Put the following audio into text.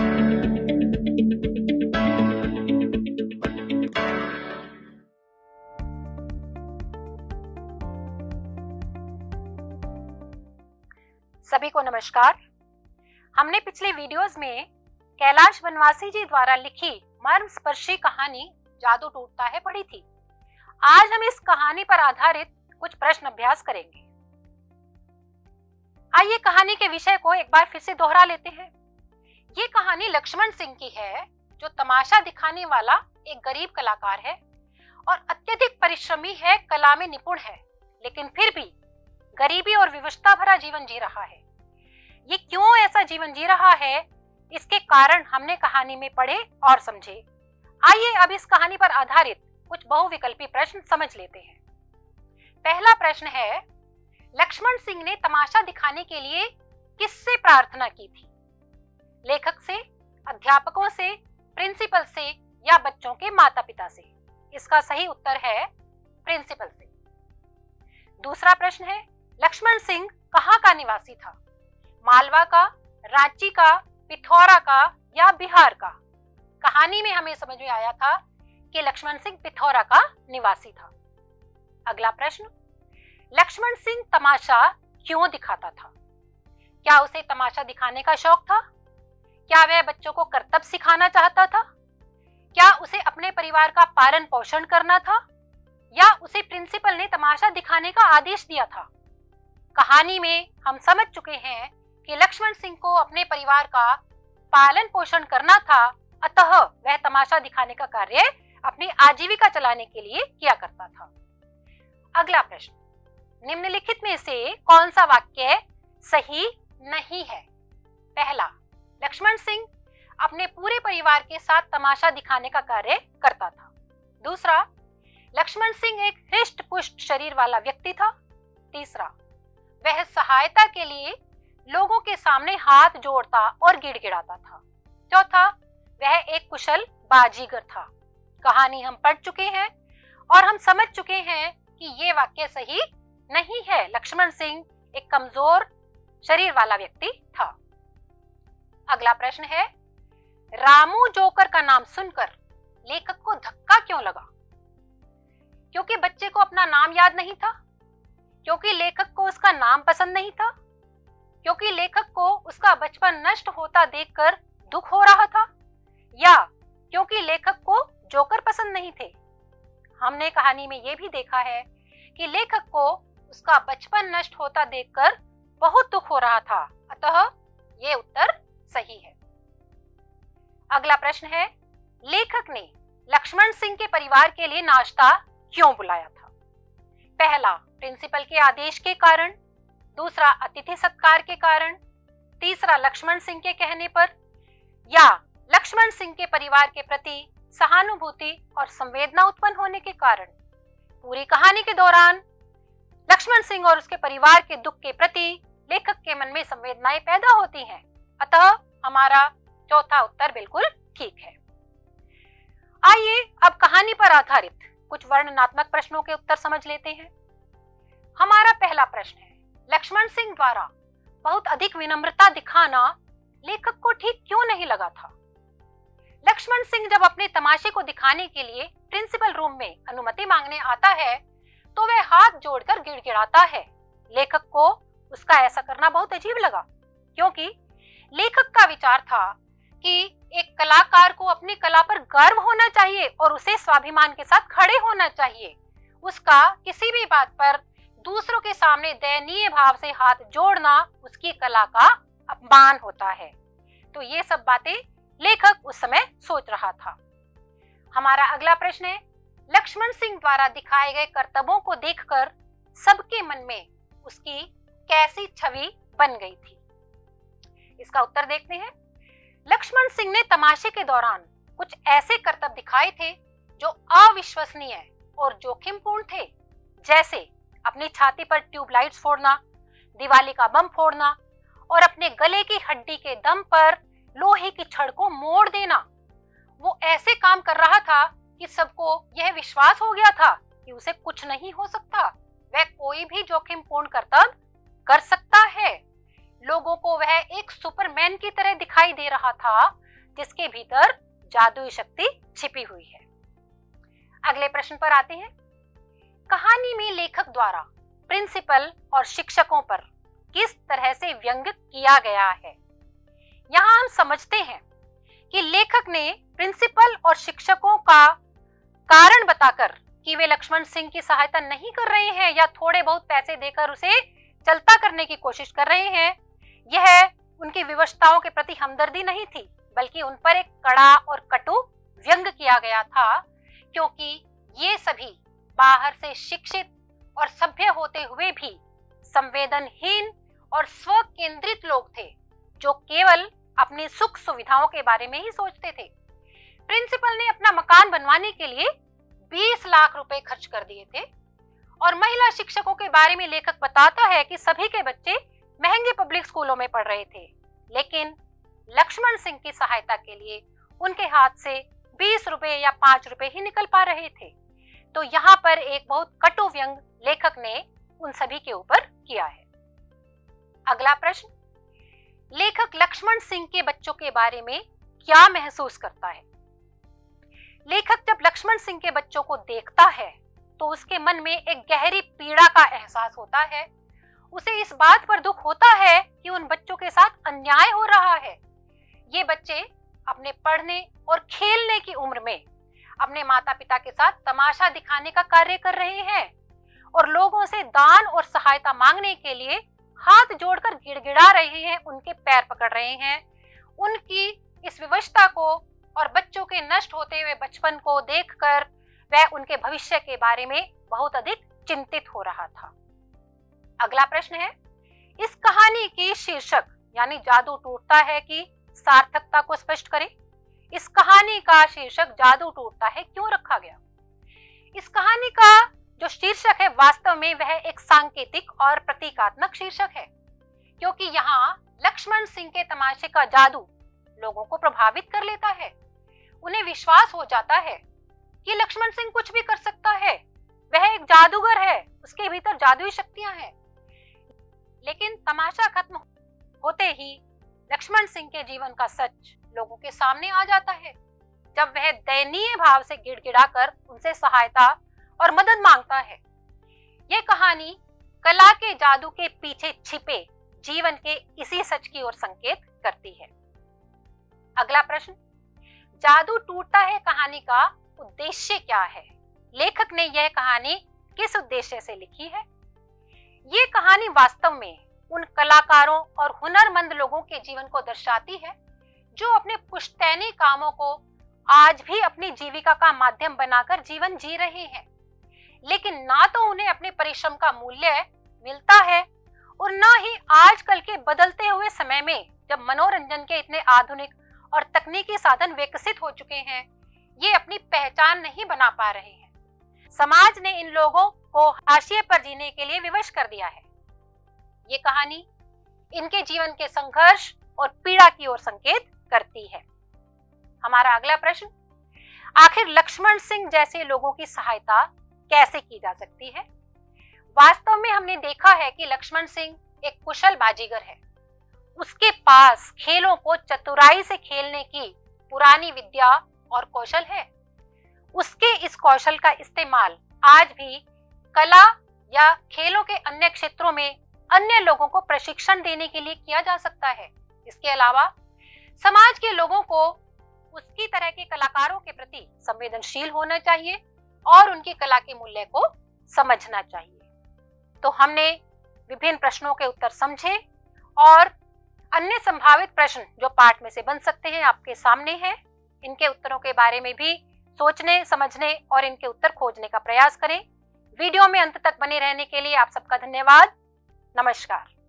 सभी को नमस्कार। हमने पिछले वीडियोस में कैलाश वनवासी जी द्वारा लिखी मर्मस्पर्शी कहानी जादू टूटता है पढ़ी थी। आज हम इस कहानी पर आधारित कुछ प्रश्न अभ्यास करेंगे। आइए कहानी के विषय को एक बार फिर से दोहरा लेते हैं। ये कहानी लक्ष्मण सिंह की है, जो तमाशा दिखाने वाला एक गरीब कलाकार है और अत्यधिक परिश्रमी है, कला में निपुण है, लेकिन फिर भी गरीबी और विवशता भरा जीवन जी रहा है। ये क्यों ऐसा जीवन जी रहा है, इसके कारण हमने कहानी में पढ़े और समझे। आइए अब इस कहानी पर आधारित कुछ बहुविकल्पी प्रश्न समझ लेते हैं। पहला प्रश्न है, लक्ष्मण सिंह ने तमाशा दिखाने के लिए किससे प्रार्थना की थी? लेखक से, अध्यापकों से, प्रिंसिपल से या बच्चों के माता पिता से? इसका सही उत्तर है प्रिंसिपल से। दूसरा प्रश्न है, लक्ष्मण सिंह कहाँ का निवासी था? मालवा का, रांची का, पिथौरा का या बिहार का? कहानी में हमें समझ में आया था कि लक्ष्मण सिंह पिथौरा का निवासी था। अगला प्रश्न, लक्ष्मण सिंह तमाशा क्यों दिखाता था? क्या उसे तमाशा दिखाने का शौक था? क्या वह बच्चों को करतब सिखाना चाहता था? क्या उसे अपने परिवार का पालन पोषण करना था? या उसे प्रिंसिपल ने तमाशा दिखाने का आदेश दिया था? कहानी में हम समझ चुके हैं कि लक्ष्मण सिंह को अपने परिवार का पालन पोषण करना था, अतः वह तमाशा दिखाने का कार्य अपनी आजीविका चलाने के लिए किया करता था। अगला प्रश्न, निम्नलिखित में से कौन सा वाक्य सही नहीं है? पहला, लक्ष्मण सिंह अपने पूरे परिवार के साथ तमाशा दिखाने का कार्य करता था। दूसरा, लक्ष्मण सिंह एक हृष्ट पुष्ट शरीर वाला व्यक्ति था। तीसरा, वह सहायता के लिए लोगों के सामने हाथ जोड़ता और गिड़गिड़ाता था। चौथा, वह एक कुशल बाजीगर था। कहानी हम पढ़ चुके हैं और हम समझ चुके हैं कि ये वाक्य सही नहीं है। लक्ष्मण सिंह एक कमजोर शरीर वाला व्यक्ति था। अगला प्रश्न है, रामू जोकर का नाम सुनकर लेखक को धक्का क्यों लगा? क्योंकि बच्चे को अपना नाम याद नहीं था? क्योंकि लेखक को उसका नाम पसंद नहीं था? क्योंकि लेखक को उसका बचपन नष्ट होता देखकर दुख हो रहा था? या क्योंकि लेखक को जोकर पसंद नहीं थे? हमने कहानी में यह भी देखा है कि लेखक को उसका बचपन नष्ट होता देखकर बहुत दुख हो रहा था, अतः ये उत्तर सही है। अगला प्रश्न है, लेखक ने लक्ष्मण सिंह के परिवार के लिए नाश्ता क्यों बुलाया था? पहला, प्रिंसिपल के आदेश के कारण। दूसरा, अतिथि सत्कार के कारण। तीसरा, लक्ष्मण सिंह के कहने पर। या लक्ष्मण सिंह के परिवार के प्रति सहानुभूति और संवेदना उत्पन्न होने के कारण। पूरी कहानी के दौरान लक्ष्मण सिंह और उसके परिवार के दुख के प्रति लेखक के मन में संवेदनाएं पैदा होती हैं, अतः हमारा चौथा उत्तर बिल्कुल ठीक है। आइए अब कहानी पर आधारित कुछ वर्णनात्मक प्रश्नों के उत्तर समझ लेते हैं। हमारा पहला प्रश्न है, लक्ष्मण सिंह द्वारा बहुत अधिक विनम्रता दिखाना लेखक को ठीक क्यों नहीं लगा था? लक्ष्मण सिंह जब अपने तमाशे को दिखाने के लिए प्रिंसिपल रूम में अनुमति मांगने आता है तो वह हाथ जोड़कर गिड़गिड़ाता है। लेखक को उसका ऐसा करना बहुत अजीब लगा, क्योंकि लेखक का विचार था कि एक कलाकार को अपनी कला पर गर्व होना चाहिए और उसे स्वाभिमान के साथ खड़े होना चाहिए। उसका किसी भी बात पर दूसरों के सामने दयनीय भाव से हाथ जोड़ना उसकी कला का अपमान होता है। तो ये सब बातें लेखक उस समय सोच रहा था। हमारा अगला प्रश्न है, लक्ष्मण सिंह द्वारा दिखाए गए करतबों को देखकर सबके मन में उसकी कैसी छवि बन गई थी? इसका उत्तर देखते हैं। लक्ष्मण सिंह ने तमाशे के दौरान कुछ ऐसे करतब दिखाए थे जो अविश्वसनीय और जोखिमपूर्ण थे, जैसे अपनी छाती पर ट्यूबलाइट्स फोड़ना, दिवाली का बम फोड़ना और अपने गले की हड्डी के दम पर लोहे की छड़ को मोड़ देना। वो ऐसे काम कर रहा था कि सबको यह विश्वास हो गया था कि उसे कुछ नहीं हो सकता, वह कोई भी जोखिमपूर्ण करतब कर सकता है। लोगों को वह एक सुपरमैन की तरह दिखाई दे रहा था, जिसके भीतर जादुई शक्ति छिपी हुई है। अगले प्रश्न पर आते हैं। कहानी में लेखक द्वारा प्रिंसिपल और शिक्षकों पर किस तरह से व्यंग किया गया है? यहाँ हम समझते हैं कि लेखक ने प्रिंसिपल और शिक्षकों का कारण बताकर कि वे लक्ष्मण सिंह की सहायता नहीं कर रहे हैं या थोड़े बहुत पैसे देकर उसे चलता करने की कोशिश कर रहे हैं, यह उनकी विवशताओं के प्रति हमदर्दी नहीं थी, बल्कि उन पर एक कड़ा और कटु व्यंग किया गया था, क्योंकि ये सभी बाहर से शिक्षित और सभ्य होते हुए भी संवेदनहीन और स्व केंद्रित लोग थे, जो केवल अपनी सुख सुविधाओं के बारे में ही सोचते थे। प्रिंसिपल ने अपना मकान बनवाने के लिए 20 लाख रुपए खर्च कर दिए थे और महिला शिक्षकों के बारे में लेखक बताता है कि सभी के बच्चे महंगे पब्लिक स्कूलों में पढ़ रहे थे, लेकिन लक्ष्मण सिंह की सहायता के लिए उनके हाथ से 20 रुपए या 5 रुपए ही निकल पा रहे थे। तो यहाँ पर एक बहुत कटु व्यंग लेखक ने उन सभी के ऊपर किया है। अगला प्रश्न, लेखक लक्ष्मण सिंह के बच्चों के बारे में क्या महसूस करता है? लेखक जब लक्ष्मण सिंह के बच्चों को देखता है तो उसके मन में एक गहरी पीड़ा का एहसास होता है। उसे इस बात पर दुख होता है कि उन बच्चों के साथ अन्याय हो रहा है। ये बच्चे अपने पढ़ने और खेलने की उम्र में अपने माता पिता के साथ तमाशा दिखाने का कार्य कर रहे हैं और लोगों से दान और सहायता मांगने के लिए हाथ जोड़कर गिड़गिड़ा रहे हैं, उनके पैर पकड़ रहे हैं। उनकी इस विवशता को और बच्चों के नष्ट होते हुए बचपन को देखकर वह उनके भविष्य के बारे में बहुत अधिक चिंतित हो रहा था। अगला प्रश्न है, इस कहानी की शीर्षक यानी जादू टूटता है की सार्थकता को स्पष्ट करें। इस कहानी का शीर्षक जादू टूटता है क्यों रखा गया? इस कहानी का जो शीर्षक है वास्तव में वह एक सांकेतिक और प्रतीकात्मक शीर्षक है, क्योंकि यहाँ लक्ष्मण सिंह के तमाशे का जादू लोगों को प्रभावित कर लेता है। उन्हें विश्वास हो जाता है कि लक्ष्मण सिंह कुछ भी कर सकता है, वह एक जादूगर है, उसके भीतर जादुई शक्तियां हैं। लेकिन तमाशा खत्म होते ही लक्ष्मण सिंह के जीवन का सच लोगों के सामने आ जाता है, जब वह दयनीय भाव से गिड़गिड़ाकर उनसे सहायता और मदद मांगता है। यह कहानी कला के जादू के पीछे छिपे जीवन के इसी सच की ओर संकेत करती है। अगला प्रश्न, जादू टूटता है कहानी का उद्देश्य क्या है? लेखक ने यह कहानी किस उद्देश्य से लिखी है? ये कहानी वास्तव में उन कलाकारों और हुनरमंद लोगों के जीवन को दर्शाती है जो अपने पुश्तैनी कामों को आज भी अपनी जीविका का माध्यम बनाकर जीवन जी रहे हैं, लेकिन ना तो उन्हें अपने परिश्रम का मूल्य मिलता है और ना ही आजकल के बदलते हुए समय में जब मनोरंजन के इतने आधुनिक और तकनीकी साधन विकसित हो चुके हैं, ये अपनी पहचान नहीं बना पा रहे हैं। समाज ने इन लोगों को हाशिए पर जीने के लिए विवश कर दिया है। ये कहानी इनके जीवन के संघर्ष और पीड़ा की ओर संकेत करती है। हमारा अगला प्रश्न, आखिर लक्ष्मण सिंह जैसे लोगों की सहायता कैसे की जा सकती है? वास्तव में हमने देखा है कि लक्ष्मण सिंह एक कुशल बाजीगर है। उसके पास खेलों को चतुराई से खेलने की पुरानी विद्या और कौशल है। उसके इस कौशल का इस्तेमाल आज भी कला या खेलों के अन्य क्षेत्रों में अन्य लोगों को प्रशिक्षण देने के लिए किया जा सकता है। इसके अलावा समाज के लोगों को उसकी तरह के कलाकारों के प्रति संवेदनशील होना चाहिए और उनकी कला के मूल्य को समझना चाहिए। तो हमने विभिन्न प्रश्नों के उत्तर समझे और अन्य संभावित प्रश्न जो पाठ में से बन सकते हैं आपके सामने हैं। इनके उत्तरों के बारे में भी सोचने, समझने और इनके उत्तर खोजने का प्रयास करें। वीडियो में अंत तक बने रहने के लिए आप सबका धन्यवाद। नमस्कार।